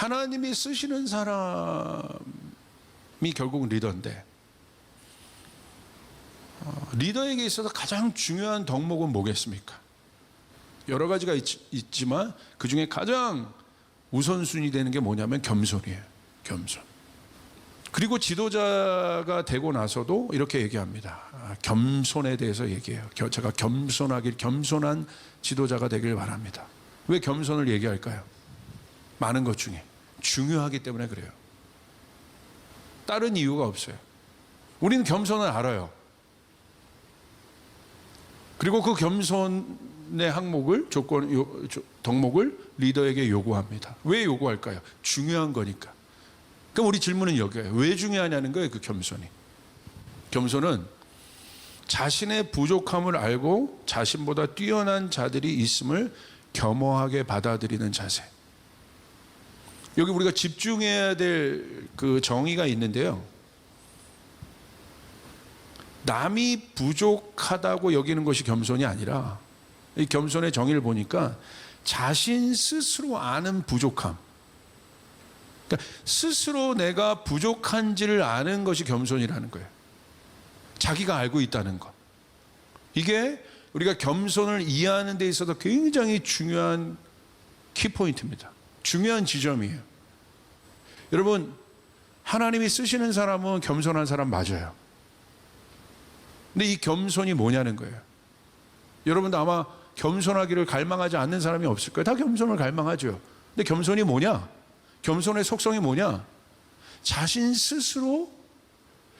하나님이 쓰시는 사람이 결국 리더인데, 리더에게 있어서 가장 중요한 덕목은 뭐겠습니까? 여러 가지가 있지만 그 중에 가장 우선순위 되는 게 뭐냐면 겸손이에요. 겸손. 그리고 지도자가 되고 나서도 이렇게 얘기합니다. 겸손에 대해서 얘기해요. 제가 겸손한 지도자가 되길 바랍니다. 왜 겸손을 얘기할까요? 많은 것 중에 중요하기 때문에 그래요. 다른 이유가 없어요. 우리는 겸손을 알아요. 그리고 그 겸손의 항목을 덕목을 리더에게 요구합니다. 왜 요구할까요? 중요한 거니까. 그럼 우리 질문은 여기에요. 왜 중요하냐는 거예요. 그 겸손이. 겸손은 자신의 부족함을 알고 자신보다 뛰어난 자들이 있음을 겸허하게 받아들이는 자세. 여기 우리가 집중해야 될 그 정의가 있는데요. 남이 부족하다고 여기는 것이 겸손이 아니라, 이 겸손의 정의를 보니까 자신 스스로 아는 부족함, 그러니까 스스로 내가 부족한지를 아는 것이 겸손이라는 거예요. 자기가 알고 있다는 것. 이게 우리가 겸손을 이해하는 데 있어서 굉장히 중요한 키포인트입니다. 중요한 지점이에요. 여러분, 하나님이 쓰시는 사람은 겸손한 사람 맞아요. 근데 이 겸손이 뭐냐는 거예요. 여러분도 아마 겸손하기를 갈망하지 않는 사람이 없을 거예요. 다 겸손을 갈망하죠. 근데 겸손이 뭐냐? 겸손의 속성이 뭐냐? 자신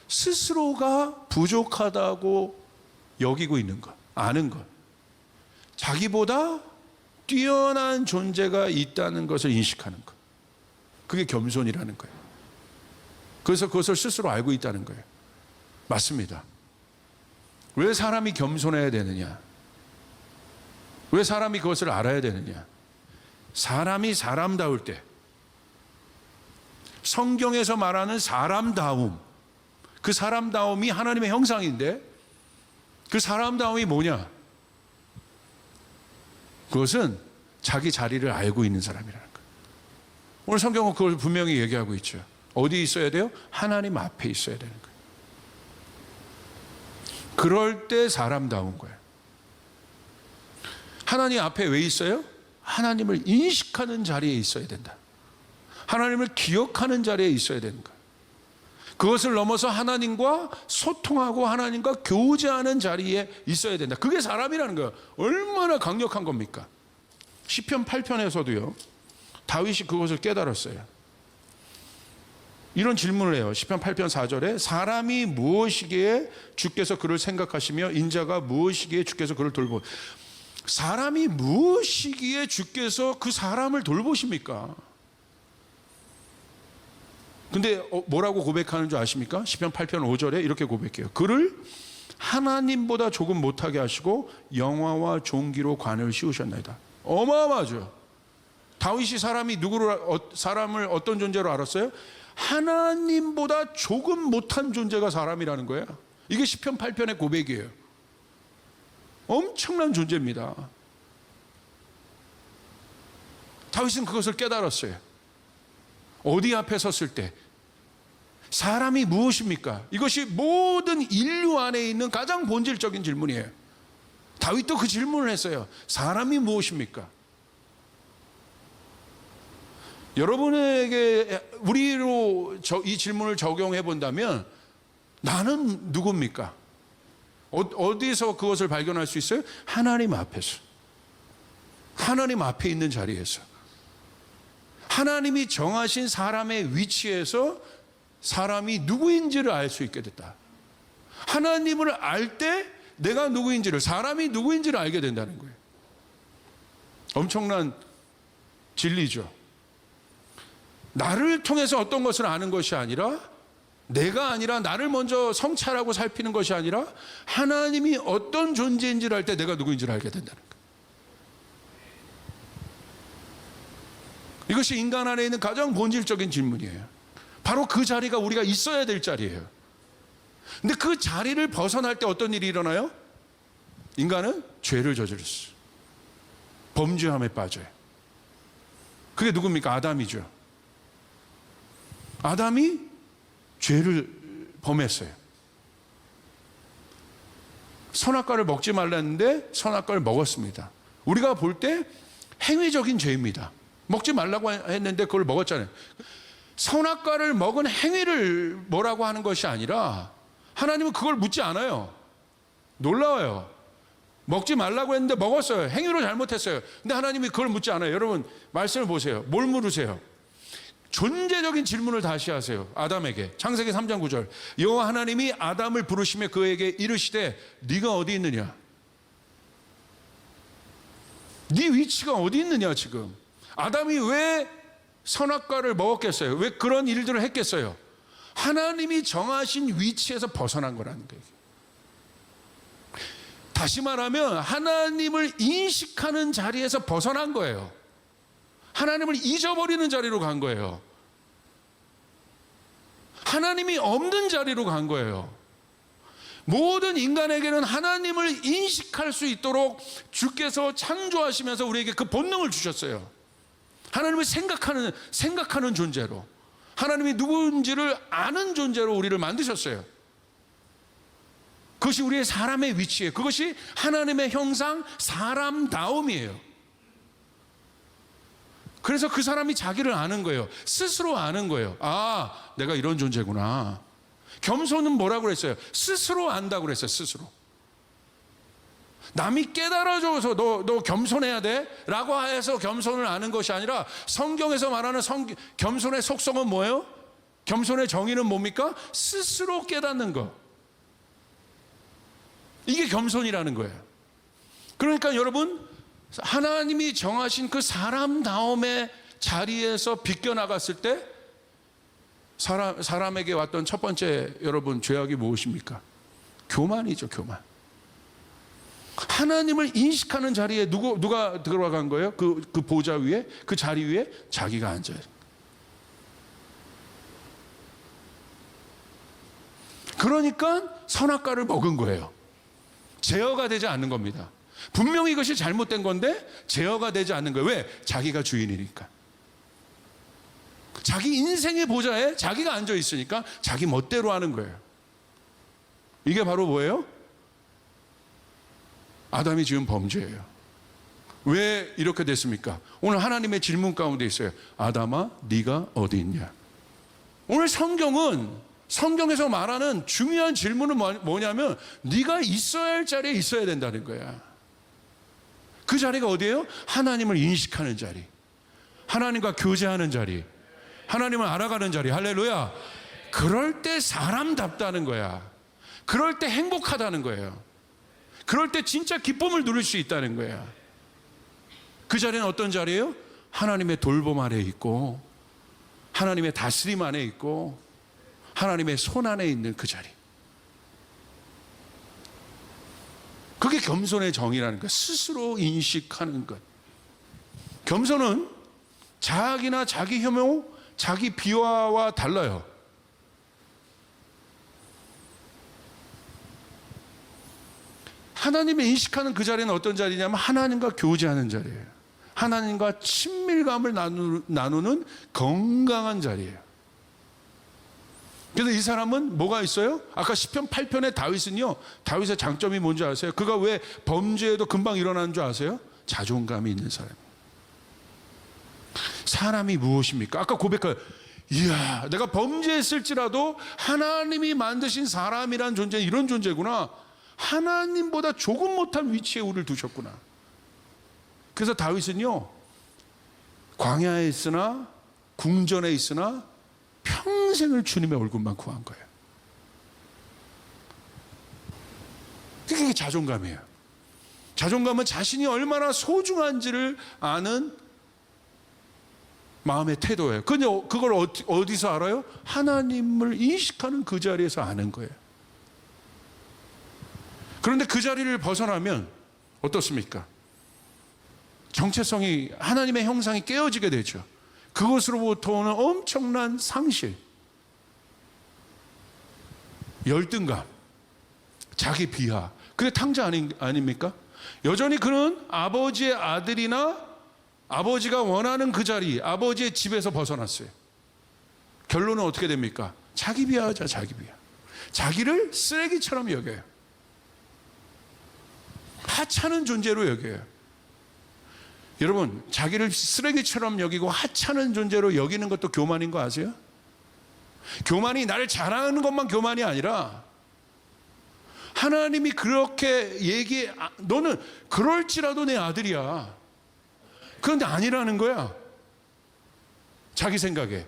스스로가 부족하다고 여기고 있는 것, 아는 것. 자기보다 뛰어난 존재가 있다는 것을 인식하는 것. 그게 겸손이라는 거예요. 그래서 그것을 스스로 알고 있다는 거예요. 맞습니다. 왜 사람이 겸손해야 되느냐? 왜 사람이 그것을 알아야 되느냐? 사람이 사람다울 때, 성경에서 말하는 사람다움, 그 사람다움이 하나님의 형상인데, 그 사람다움이 뭐냐? 그것은 자기 자리를 알고 있는 사람이라는 거예요. 오늘 성경은 그걸 분명히 얘기하고 있죠. 어디 있어야 돼요? 하나님 앞에 있어야 되는 거예요. 그럴 때 사람다운 거예요. 하나님 앞에 왜 있어요? 하나님을 인식하는 자리에 있어야 된다. 하나님을 기억하는 자리에 있어야 되는 거예요. 그것을 넘어서 하나님과 소통하고 하나님과 교제하는 자리에 있어야 된다. 그게 사람이라는 거예요. 얼마나 강력한 겁니까? 시편 8편에서도요, 다윗이 그것을 깨달았어요. 이런 질문을 해요. 시편 8편 4절에 사람이 무엇이기에 주께서 그를 생각하시며 인자가 무엇이기에 주께서 그를 돌보. 사람이 무엇이기에 주께서 그 사람을 돌보십니까? 근데 뭐라고 고백하는 줄 아십니까? 시편 8편 5절에 이렇게 고백해요. 그를 하나님보다 조금 못하게 하시고 영화와 종기로 관을 씌우셨나이다. 어마어마하죠. 다윗이 사람을 어떤 존재로 알았어요? 하나님보다 조금 못한 존재가 사람이라는 거예요. 이게 시편 8편의 고백이에요. 엄청난 존재입니다. 다윗은 그것을 깨달았어요. 어디 앞에 섰을 때 사람이 무엇입니까? 이것이 모든 인류 안에 있는 가장 본질적인 질문이에요. 다윗도 그 질문을 했어요. 사람이 무엇입니까? 여러분에게 우리로 이 질문을 적용해 본다면 나는 누굽니까? 어디서 그것을 발견할 수 있어요? 하나님 앞에서. 하나님 앞에 있는 자리에서. 하나님이 정하신 사람의 위치에서 사람이 누구인지를 알 수 있게 됐다. 하나님을 알 때 내가 누구인지를, 사람이 누구인지를 알게 된다는 거예요. 엄청난 진리죠. 나를 통해서 어떤 것을 아는 것이 아니라, 내가 아니라 나를 먼저 성찰하고 살피는 것이 아니라 하나님이 어떤 존재인지를 알 때 내가 누구인지를 알게 된다는 거예요. 이것이 인간 안에 있는 가장 본질적인 질문이에요. 바로 그 자리가 우리가 있어야 될 자리예요. 근데 그 자리를 벗어날 때 어떤 일이 일어나요? 인간은 죄를 저질렀어요. 범죄함에 빠져요. 그게 누굽니까? 아담이죠. 아담이 죄를 범했어요. 선악과를 먹지 말랐는데 선악과를 먹었습니다. 우리가 볼 때 행위적인 죄입니다. 먹지 말라고 했는데 그걸 먹었잖아요. 선악과를 먹은 행위를 뭐라고 하는 것이 아니라 하나님은 그걸 묻지 않아요. 놀라워요. 먹지 말라고 했는데 먹었어요. 행위로 잘못했어요. 근데 하나님이 그걸 묻지 않아요. 여러분 말씀을 보세요. 뭘 물으세요? 존재적인 질문을 다시 하세요. 아담에게. 창세기 3장 9절. 여호와 하나님이 아담을 부르시며 그에게 이르시되 네가 어디 있느냐? 네 위치가 어디 있느냐 지금. 아담이 왜 선악과를 먹었겠어요? 왜 그런 일들을 했겠어요? 하나님이 정하신 위치에서 벗어난 거라는 거예요. 다시 말하면 하나님을 인식하는 자리에서 벗어난 거예요. 하나님을 잊어버리는 자리로 간 거예요. 하나님이 없는 자리로 간 거예요. 모든 인간에게는 하나님을 인식할 수 있도록 주께서 창조하시면서 우리에게 그 본능을 주셨어요. 하나님을 생각하는 존재로, 하나님이 누구인지를 아는 존재로 우리를 만드셨어요. 그것이 우리의 사람의 위치예요. 그것이 하나님의 형상 사람다움이에요. 그래서 그 사람이 자기를 아는 거예요. 스스로 아는 거예요. 아, 내가 이런 존재구나. 겸손은 뭐라고 그랬어요? 스스로 안다고 그랬어요. 스스로. 남이 깨달아줘서 너 겸손해야 돼? 라고 해서 겸손을 아는 것이 아니라 성경에서 말하는 겸손의 속성은 뭐예요? 겸손의 정의는 뭡니까? 스스로 깨닫는 거. 이게 겸손이라는 거예요. 그러니까 여러분, 하나님이 정하신 그 사람다움의 자리에서 비껴나갔을 때 사람에게 왔던 첫 번째 여러분 죄악이 무엇입니까? 교만이죠. 교만. 하나님을 인식하는 자리에 누가 들어간 거예요? 그 보좌 위에, 그 자리 위에 자기가 앉아요. 그러니까 선악과를 먹은 거예요. 제어가 되지 않는 겁니다. 분명히 이것이 잘못된 건데 제어가 되지 않는 거예요. 왜? 자기가 주인이니까. 자기 인생의 보좌에 자기가 앉아 있으니까 자기 멋대로 하는 거예요. 이게 바로 뭐예요? 아담이 지은 범죄예요. 왜 이렇게 됐습니까? 오늘 하나님의 질문 가운데 있어요. 아담아, 네가 어디 있냐? 오늘 성경에서 말하는 중요한 질문은 뭐냐면 네가 있어야 할 자리에 있어야 된다는 거야. 그 자리가 어디예요? 하나님을 인식하는 자리, 하나님과 교제하는 자리, 하나님을 알아가는 자리. 할렐루야. 그럴 때 사람답다는 거야. 그럴 때 행복하다는 거예요. 그럴 때 진짜 기쁨을 누릴 수 있다는 거야. 그 자리는 어떤 자리예요? 하나님의 돌봄 아래 있고 하나님의 다스림 안에 있고 하나님의 손 안에 있는 그 자리. 그게 겸손의 정의라는 것. 스스로 인식하는 것. 겸손은 자학이나 자기 혐오, 자기 비하와 달라요. 하나님을 인식하는 그 자리는 어떤 자리냐면 하나님과 교제하는 자리예요. 하나님과 친밀감을 나누는 건강한 자리예요. 그래서 이 사람은 뭐가 있어요? 아까 시편 8편의 다윗은요, 다윗의 장점이 뭔지 아세요? 그가 왜 범죄에도 금방 일어나는 줄 아세요? 자존감이 있는 사람이에요. 사람이 무엇입니까? 아까 고백한, 이야, 내가 범죄했을지라도 하나님이 만드신 사람이란 존재는 이런 존재구나. 하나님보다 조금 못한 위치에 우리를 두셨구나. 그래서 다윗은요, 광야에 있으나 궁전에 있으나 평생을 주님의 얼굴만 구한 거예요. 그게 자존감이에요. 자존감은 자신이 얼마나 소중한지를 아는 마음의 태도예요. 근데 그걸 어디서 알아요? 하나님을 인식하는 그 자리에서 아는 거예요. 그런데 그 자리를 벗어나면 어떻습니까? 정체성이, 하나님의 형상이 깨어지게 되죠. 그것으로부터 오는 엄청난 상실, 열등감, 자기 비하, 그게 탕자 아닙니까? 여전히 그는 아버지의 아들이나 아버지가 원하는 그 자리, 아버지의 집에서 벗어났어요. 결론은 어떻게 됩니까? 자기 비하하자, 자기 비하. 자기를 쓰레기처럼 여겨요. 하찮은 존재로 여겨요. 여러분, 자기를 쓰레기처럼 여기고 하찮은 존재로 여기는 것도 교만인 거 아세요? 교만이 나를 자랑하는 것만 교만이 아니라 하나님이 그렇게 너는 그럴지라도 내 아들이야. 그런데 아니라는 거야. 자기 생각에.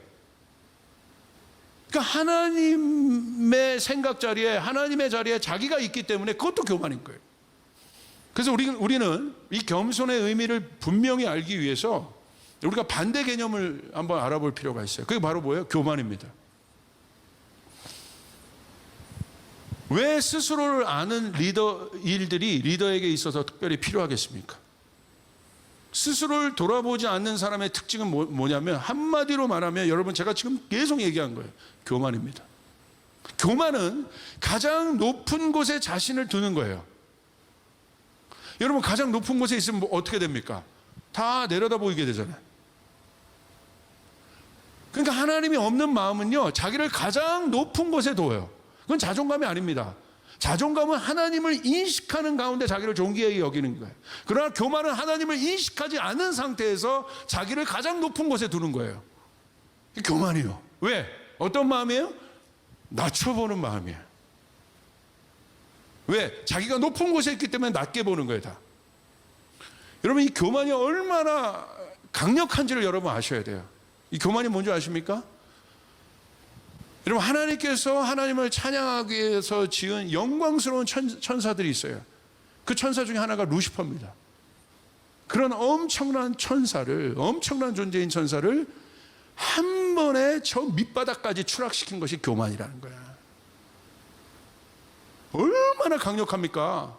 그러니까 하나님의 생각 자리에, 하나님의 자리에 자기가 있기 때문에 그것도 교만인 거예요. 그래서 우리는 이 겸손의 의미를 분명히 알기 위해서 우리가 반대 개념을 한번 알아볼 필요가 있어요. 그게 바로 뭐예요? 교만입니다. 왜 스스로를 아는 일들이 리더에게 있어서 특별히 필요하겠습니까? 스스로를 돌아보지 않는 사람의 특징은 뭐냐면, 한마디로 말하면, 여러분 제가 지금 계속 얘기한 거예요. 교만입니다. 교만은 가장 높은 곳에 자신을 두는 거예요. 여러분, 가장 높은 곳에 있으면 어떻게 됩니까? 다 내려다 보이게 되잖아요. 그러니까 하나님이 없는 마음은요, 자기를 가장 높은 곳에 둬요. 그건 자존감이 아닙니다. 자존감은 하나님을 인식하는 가운데 자기를 존귀하게 여기는 거예요. 그러나 교만은 하나님을 인식하지 않은 상태에서 자기를 가장 높은 곳에 두는 거예요. 교만이요. 왜? 어떤 마음이에요? 낮춰보는 마음이에요. 왜? 자기가 높은 곳에 있기 때문에 낮게 보는 거예요, 다. 여러분, 이 교만이 얼마나 강력한지를 여러분 아셔야 돼요. 이 교만이 뭔지 아십니까? 여러분, 하나님께서 하나님을 찬양하기 위해서 지은 영광스러운 천사들이 있어요. 그 천사 중에 하나가 루시퍼입니다. 그런 엄청난 천사를, 엄청난 존재인 천사를 한 번에 저 밑바닥까지 추락시킨 것이 교만이라는 거야. 얼마나 강력합니까?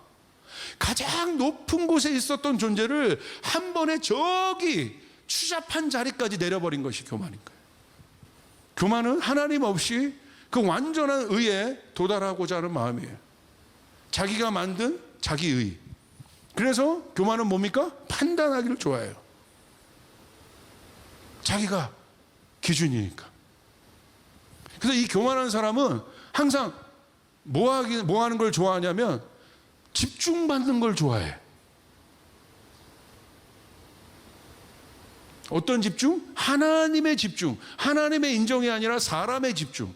가장 높은 곳에 있었던 존재를 한 번에 저기 추잡한 자리까지 내려버린 것이 교만인 거예요. 교만은 하나님 없이 그 완전한 의에 도달하고자 하는 마음이에요. 자기가 만든 자기 의. 그래서 교만은 뭡니까? 판단하기를 좋아해요. 자기가 기준이니까. 그래서 이 교만한 사람은 항상 뭐 하는 걸 좋아하냐면 집중받는 걸 좋아해. 어떤 집중? 하나님의 집중. 하나님의 인정이 아니라 사람의 집중.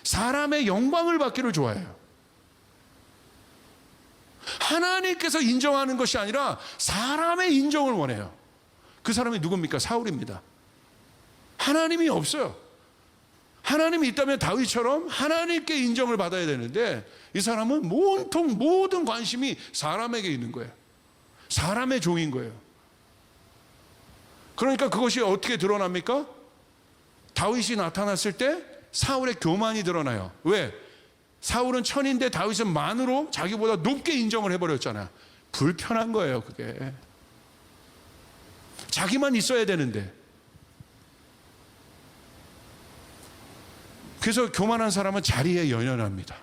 사람의 영광을 받기를 좋아해요. 하나님께서 인정하는 것이 아니라 사람의 인정을 원해요. 그 사람이 누굽니까? 사울입니다. 하나님이 없어요. 하나님이 있다면 다윗처럼 하나님께 인정을 받아야 되는데, 이 사람은 온통 모든 관심이 사람에게 있는 거예요. 사람의 종인 거예요. 그러니까 그것이 어떻게 드러납니까? 다윗이 나타났을 때 사울의 교만이 드러나요. 왜? 사울은 천인데 다윗은 만으로 자기보다 높게 인정을 해버렸잖아요. 불편한 거예요, 그게. 자기만 있어야 되는데. 그래서 교만한 사람은 자리에 연연합니다.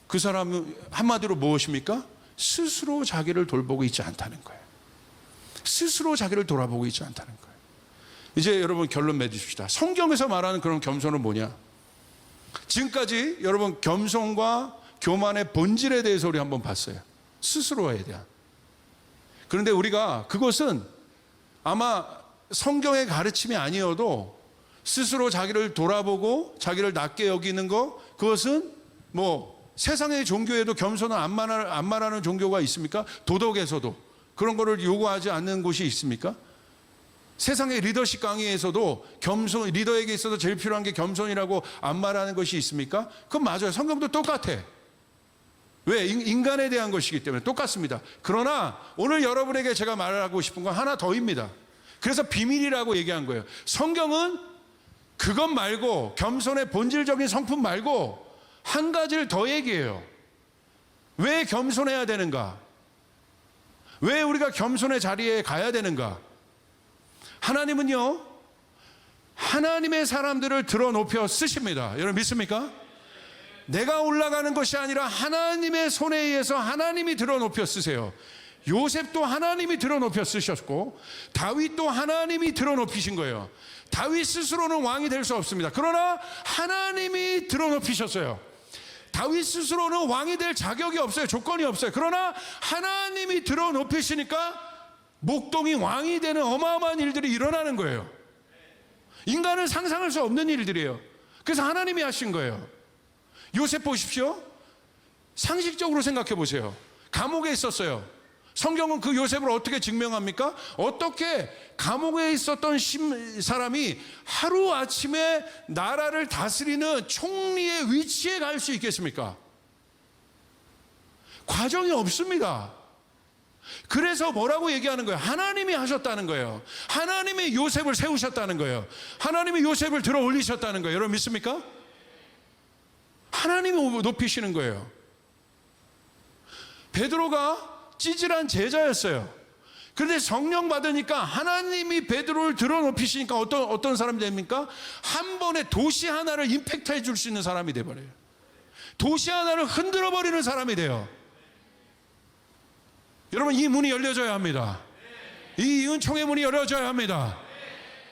그 사람은 한마디로 무엇입니까? 스스로 자기를 돌보고 있지 않다는 거예요. 스스로 자기를 돌아보고 있지 않다는 거예요. 이제 여러분 결론 맺으십시다. 성경에서 말하는 그런 겸손은 뭐냐? 지금까지 여러분 겸손과 교만의 본질에 대해서 우리 한번 봤어요. 스스로에 대한. 그런데 우리가 그것은 아마 성경의 가르침이 아니어도 스스로 자기를 돌아보고 자기를 낮게 여기는 거, 그것은 뭐 세상의 종교에도 겸손을 안 말하는 종교가 있습니까? 도덕에서도 그런 거를 요구하지 않는 곳이 있습니까? 세상의 리더십 강의에서도 리더에게 있어서 제일 필요한 게 겸손이라고 안 말하는 것이 있습니까? 그건 맞아요. 성경도 똑같아. 왜? 인간에 대한 것이기 때문에 똑같습니다. 그러나 오늘 여러분에게 제가 말하고 싶은 건 하나 더입니다. 그래서 비밀이라고 얘기한 거예요. 성경은 그것 말고, 겸손의 본질적인 성품 말고 한 가지를 더 얘기해요. 왜 겸손해야 되는가? 왜 우리가 겸손의 자리에 가야 되는가? 하나님은요, 하나님의 사람들을 들어 높여 쓰십니다. 여러분 믿습니까? 내가 올라가는 것이 아니라 하나님의 손에 의해서 하나님이 들어 높여 쓰세요. 요셉도 하나님이 들어높여 쓰셨고 다윗도 하나님이 들어높이신 거예요. 다윗 스스로는 왕이 될 수 없습니다. 그러나 하나님이 들어높이셨어요. 다윗 스스로는 왕이 될 자격이 없어요. 조건이 없어요. 그러나 하나님이 들어높이시니까 목동이 왕이 되는 어마어마한 일들이 일어나는 거예요. 인간은 상상할 수 없는 일들이에요. 그래서 하나님이 하신 거예요. 요셉 보십시오. 상식적으로 생각해 보세요. 감옥에 있었어요. 성경은 그 요셉을 어떻게 증명합니까? 어떻게 감옥에 있었던 사람이 하루아침에 나라를 다스리는 총리의 위치에 갈 수 있겠습니까? 과정이 없습니다. 그래서 뭐라고 얘기하는 거예요? 하나님이 하셨다는 거예요. 하나님이 요셉을 세우셨다는 거예요. 하나님이 요셉을 들어 올리셨다는 거예요. 여러분 믿습니까? 하나님이 높이시는 거예요. 베드로가 찌질한 제자였어요. 그런데 성령 받으니까 하나님이 베드로를 들어 높이시니까 어떤 사람이 됩니까? 한 번에 도시 하나를 임팩트해 줄 수 있는 사람이 돼버려요. 도시 하나를 흔들어 버리는 사람이 돼요. 여러분 이 문이 열려져야 합니다. 이 은총의 문이 열려져야 합니다.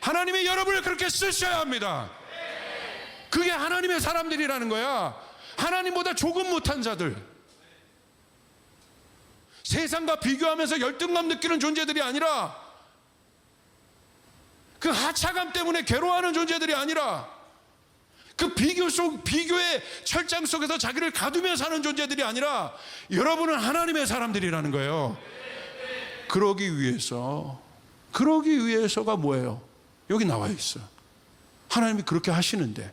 하나님이 여러분을 그렇게 쓰셔야 합니다. 그게 하나님의 사람들이라는 거야. 하나님보다 조금 못한 자들, 세상과 비교하면서 열등감 느끼는 존재들이 아니라, 그 하차감 때문에 괴로워하는 존재들이 아니라, 그 비교의 철장 속에서 자기를 가두며 사는 존재들이 아니라, 여러분은 하나님의 사람들이라는 거예요. 그러기 위해서가 뭐예요? 여기 나와 있어. 하나님이 그렇게 하시는데,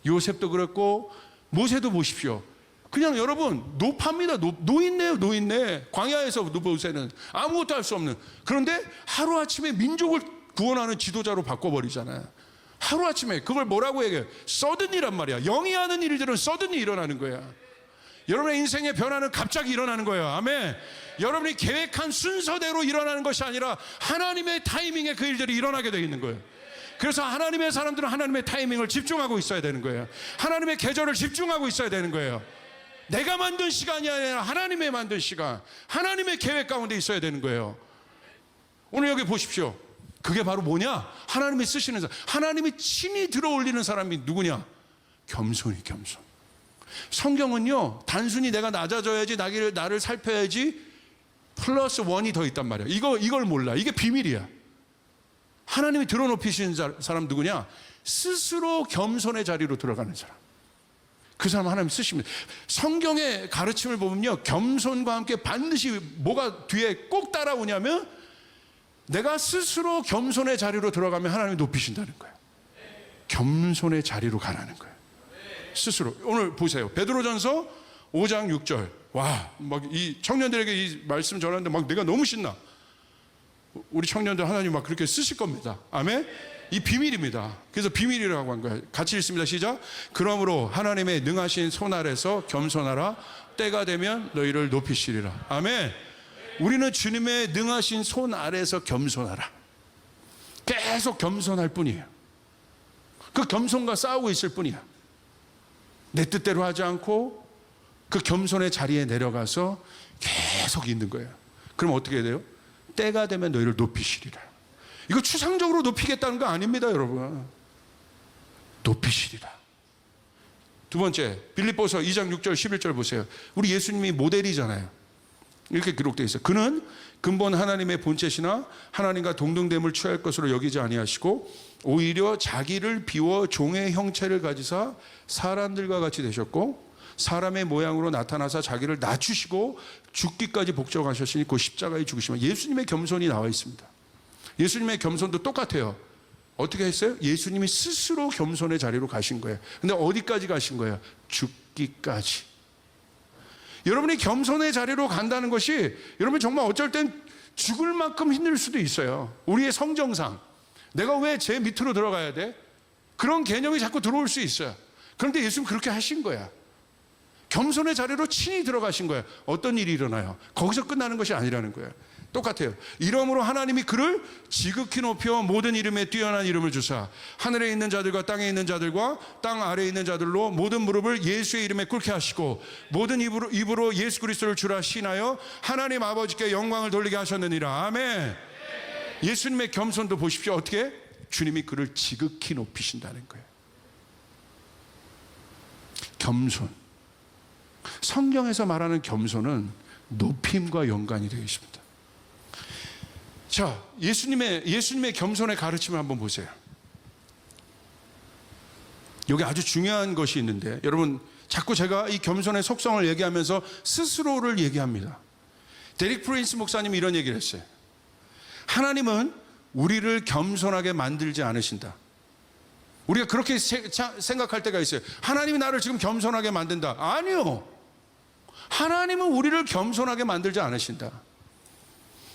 요셉도 그랬고 모세도 보십시오. 그냥 여러분 노파입니다. 노인네. 광야에서 모세는 아무것도 할 수 없는. 그런데 하루아침에 민족을 구원하는 지도자로 바꿔버리잖아요. 하루아침에. 그걸 뭐라고 얘기해요? 서든이란 말이야. 영이 하는 일들은 서든이 일어나는 거야. 여러분의 인생의 변화는 갑자기 일어나는 거예요. 아멘. 여러분이 계획한 순서대로 일어나는 것이 아니라 하나님의 타이밍에 그 일들이 일어나게 되어 있는 거예요. 그래서 하나님의 사람들은 하나님의 타이밍을 집중하고 있어야 되는 거예요. 하나님의 계절을 집중하고 있어야 되는 거예요. 내가 만든 시간이 아니라 하나님의 만든 시간, 하나님의 계획 가운데 있어야 되는 거예요. 오늘 여기 보십시오. 그게 바로 뭐냐? 하나님이 쓰시는 사람, 하나님이 친히 들어 올리는 사람이 누구냐? 겸손. 성경은요, 단순히 내가 낮아져야지, 나를 살펴야지 플러스 원이 더 있단 말이야. 이걸 몰라. 이게 비밀이야. 하나님이 들어 높이시는 사람 누구냐? 스스로 겸손의 자리로 들어가는 사람. 그 사람 하나님 쓰십니다. 성경의 가르침을 보면요, 겸손과 함께 반드시 뭐가 뒤에 꼭 따라오냐면, 내가 스스로 겸손의 자리로 들어가면 하나님이 높이신다는 거예요. 겸손의 자리로 가라는 거예요. 스스로. 오늘 보세요. 베드로전서 5장 6절. 와, 막 이 청년들에게 이 말씀 전하는데 막 내가 너무 신나. 우리 청년들 하나님 막 그렇게 쓰실 겁니다. 아멘. 이 비밀입니다. 그래서 비밀이라고 한 거예요. 같이 읽습니다. 시작. 그러므로 하나님의 능하신 손 아래서 겸손하라. 때가 되면 너희를 높이시리라. 아멘. 우리는 주님의 능하신 손 아래서 겸손하라. 계속 겸손할 뿐이에요. 그 겸손과 싸우고 있을 뿐이야. 내 뜻대로 하지 않고 그 겸손의 자리에 내려가서 계속 있는 거예요. 그럼 어떻게 돼요? 때가 되면 너희를 높이시리라. 이거 추상적으로 높이겠다는 거 아닙니다, 여러분. 높이시리라. 두 번째, 빌립보서 2장 6절 11절 보세요. 우리 예수님이 모델이잖아요. 이렇게 기록되어 있어요. 그는 근본 하나님의 본체시나 하나님과 동등됨을 취할 것으로 여기지 아니하시고 오히려 자기를 비워 종의 형체를 가지사 사람들과 같이 되셨고 사람의 모양으로 나타나사 자기를 낮추시고 죽기까지 복종하셨으니 그 십자가에 죽으시면, 예수님의 겸손이 나와 있습니다. 예수님의 겸손도 똑같아요. 어떻게 했어요? 예수님이 스스로 겸손의 자리로 가신 거예요. 근데 어디까지 가신 거예요? 죽기까지. 여러분이 겸손의 자리로 간다는 것이 여러분 정말 어쩔 땐 죽을 만큼 힘들 수도 있어요. 우리의 성정상 내가 왜 제 밑으로 들어가야 돼? 그런 개념이 자꾸 들어올 수 있어요. 그런데 예수님 그렇게 하신 거야. 겸손의 자리로 친히 들어가신 거예요. 어떤 일이 일어나요? 거기서 끝나는 것이 아니라는 거예요. 똑같아요. 이러므로 하나님이 그를 지극히 높여 모든 이름에 뛰어난 이름을 주사 하늘에 있는 자들과 땅에 있는 자들과 땅 아래에 있는 자들로 모든 무릎을 예수의 이름에 꿇게 하시고 모든 입으로 예수 그리스도를 주라 시인하여 하나님 아버지께 영광을 돌리게 하셨느니라. 아멘. 예수님의 겸손도 보십시오. 어떻게? 주님이 그를 지극히 높이신다는 거예요. 겸손. 성경에서 말하는 겸손은 높임과 연관이 되어 있습니다. 자, 예수님의 겸손의 가르침을 한번 보세요. 여기 아주 중요한 것이 있는데, 여러분, 자꾸 제가 이 겸손의 속성을 얘기하면서 스스로를 얘기합니다. 데릭 프린스 목사님이 이런 얘기를 했어요. 하나님은 우리를 겸손하게 만들지 않으신다. 우리가 그렇게 생각할 때가 있어요. 하나님이 나를 지금 겸손하게 만든다. 아니요. 하나님은 우리를 겸손하게 만들지 않으신다.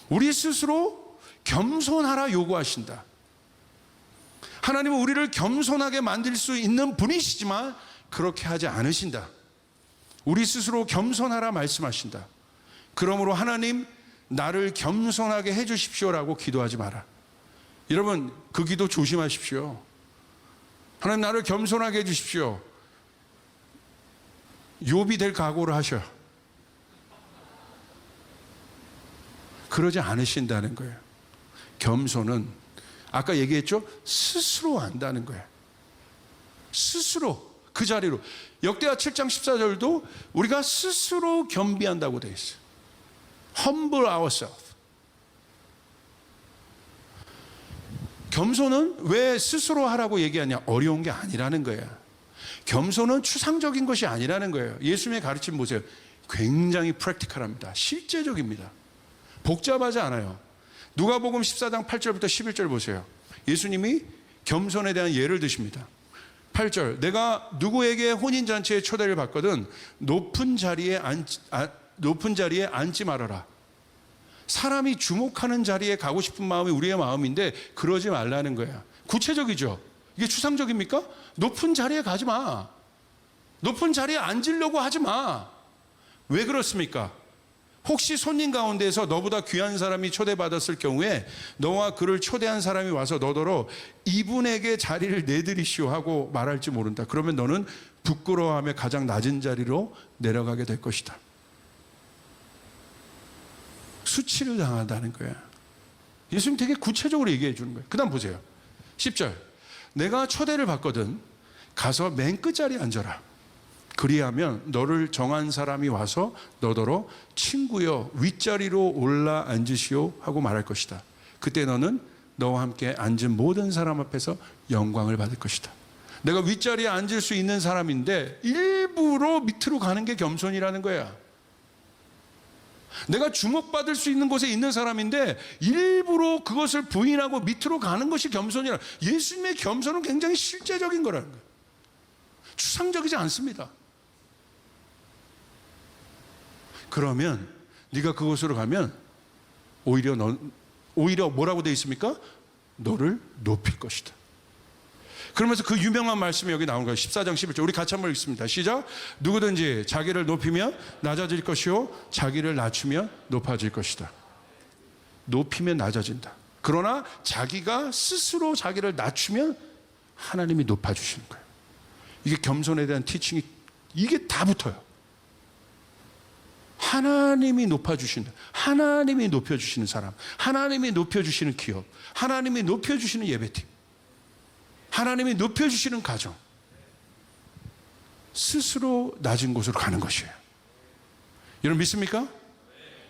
우리 스스로 겸손하라 요구하신다. 하나님은 우리를 겸손하게 만들 수 있는 분이시지만 그렇게 하지 않으신다. 우리 스스로 겸손하라 말씀하신다. 그러므로 하나님 나를 겸손하게 해주십시오라고 기도하지 마라. 여러분, 그 기도 조심하십시오. 하나님 나를 겸손하게 해주십시오. 욥이 될 각오를 하셔. 그러지 않으신다는 거예요. 겸손은 아까 얘기했죠? 스스로 안다는 거예요. 스스로 그 자리로. 역대하 7장 14절도 우리가 스스로 겸비한다고 되어 있어요. Humble ourselves. 겸손은 왜 스스로 하라고 얘기하냐? 어려운 게 아니라는 거예요. 겸손은 추상적인 것이 아니라는 거예요. 예수님의 가르침 보세요. 굉장히 프랙티컬합니다. 실제적입니다. 복잡하지 않아요. 누가복음 14장 8절부터 11절 보세요. 예수님이 겸손에 대한 예를 드십니다. 8절, 내가 누구에게 혼인잔치에 초대를 받거든 높은 자리에 앉지 말아라. 사람이 주목하는 자리에 가고 싶은 마음이 우리의 마음인데 그러지 말라는 거야. 구체적이죠. 이게 추상적입니까? 높은 자리에 가지 마. 높은 자리에 앉으려고 하지 마. 왜 그렇습니까? 혹시 손님 가운데에서 너보다 귀한 사람이 초대받았을 경우에 너와 그를 초대한 사람이 와서 너더러 이분에게 자리를 내드리시오 하고 말할지 모른다. 그러면 너는 부끄러워하며 가장 낮은 자리로 내려가게 될 것이다. 수치를 당한다는 거야. 예수님 되게 구체적으로 얘기해 주는 거예요. 그 다음 보세요. 10절, 내가 초대를 받거든 가서 맨 끝자리에 앉아라. 그리하면 너를 정한 사람이 와서 너더러 친구여 윗자리로 올라 앉으시오 하고 말할 것이다. 그때 너는 너와 함께 앉은 모든 사람 앞에서 영광을 받을 것이다. 내가 윗자리에 앉을 수 있는 사람인데 일부러 밑으로 가는 게 겸손이라는 거야. 내가 주목받을 수 있는 곳에 있는 사람인데 일부러 그것을 부인하고 밑으로 가는 것이 겸손이라. 예수님의 겸손은 굉장히 실제적인 거라는 거예요. 추상적이지 않습니다. 그러면 네가 그곳으로 가면 오히려 뭐라고 되어 있습니까? 너를 높일 것이다. 그러면서 그 유명한 말씀이 여기 나오는 거예요. 14장 11절. 우리 같이 한번 읽습니다. 시작. 누구든지 자기를 높이면 낮아질 것이요 자기를 낮추면 높아질 것이다. 높이면 낮아진다. 그러나 자기가 스스로 자기를 낮추면 하나님이 높아주시는 거예요. 이게 겸손에 대한 티칭이 이게 다 붙어요. 하나님이 높아주시는, 하나님이 높여주시는 사람, 하나님이 높여주시는 기업, 하나님이 높여주시는 예배팀, 하나님이 높여주시는 가정, 스스로 낮은 곳으로 가는 것이에요. 여러분 믿습니까?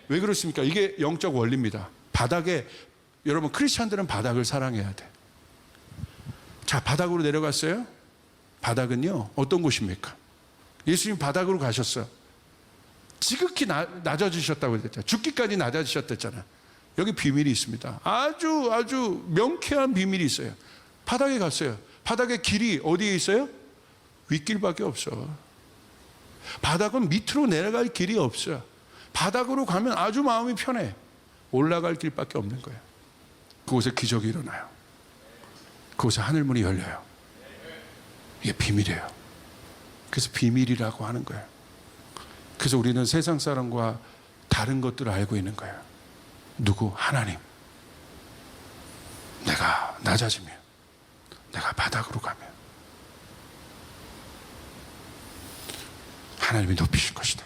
왜 그렇습니까? 이게 영적 원리입니다. 바닥에, 여러분 크리스찬들은 바닥을 사랑해야 돼. 자, 바닥으로 내려갔어요? 바닥은요 어떤 곳입니까? 예수님 바닥으로 가셨어요. 지극히 낮아지셨다고 했잖아요. 죽기까지 낮아지셨댔잖아요. 여기 비밀이 있습니다. 아주 명쾌한 비밀이 있어요. 바닥에 갔어요. 바닥의 길이 어디에 있어요? 윗길밖에 없어. 바닥은 밑으로 내려갈 길이 없어요. 바닥으로 가면 아주 마음이 편해. 올라갈 길밖에 없는 거예요. 그곳에 기적이 일어나요. 그곳에 하늘문이 열려요. 이게 비밀이에요. 그래서 비밀이라고 하는 거예요. 그래서 우리는 세상 사람과 다른 것들을 알고 있는 거예요. 누구? 하나님. 내가 낮아지면, 내가 바닥으로 가면 하나님이 높이실 것이다.